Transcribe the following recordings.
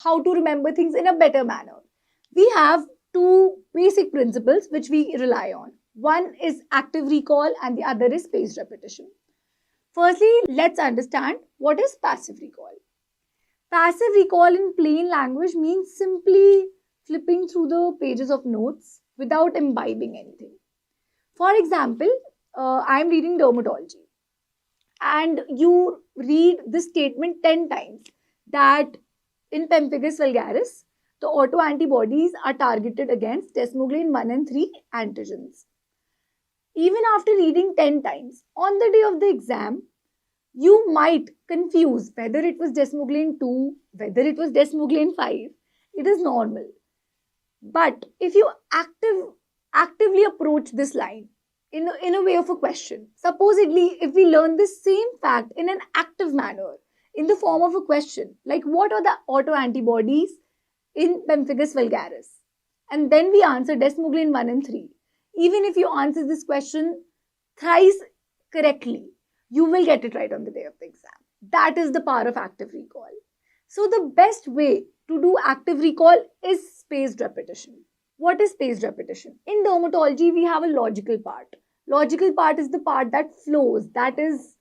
how to remember things in a better manner. We have two basic principles which we rely on. One is active recall and the other is spaced repetition. Firstly, let's understand what is passive recall. Passive recall in plain language means simply flipping through the pages of notes without imbibing anything. For example, I'm reading dermatology and you read this statement 10 times that in pemphigus vulgaris, the autoantibodies are targeted against desmoglein 1 and 3 antigens. Even after reading 10 times, on the day of the exam, you might confuse whether it was desmoglein 2, whether it was desmoglein 5. It is normal. But if you actively approach this line in a way of a question, supposedly, if we learn this same fact in an active manner, in the form of a question, like what are the autoantibodies in pemphigus vulgaris? And then we answer desmoglein 1 and 3. Even if you answer this question thrice correctly, you will get it right on the day of the exam. That is the power of active recall. So the best way to do active recall is spaced repetition. What is spaced repetition? In dermatology, we have a logical part. Logical part is the part that flows, that is,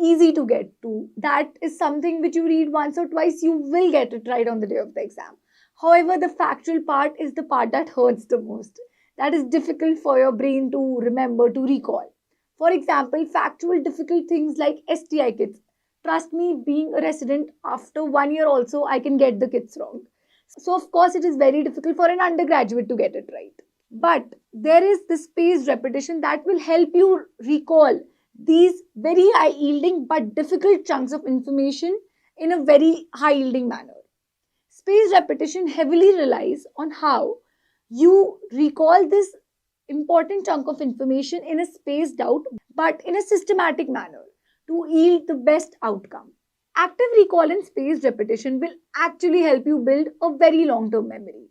easy to get to. That is something which you read once or twice, you will get it right on the day of the exam. However, the factual part is the part that hurts the most. That is difficult for your brain to remember, to recall. For example, factual difficult things like STI kits. Trust me, being a resident, after 1 year also, I can get the kits wrong. So, of course, it is very difficult for an undergraduate to get it right. But there is this spaced repetition that will help you recall these very high yielding but difficult chunks of information in a very high yielding manner. Spaced repetition heavily relies on how you recall this important chunk of information in a spaced out but in a systematic manner to yield the best outcome. Active recall and spaced repetition will actually help you build a very long term memory.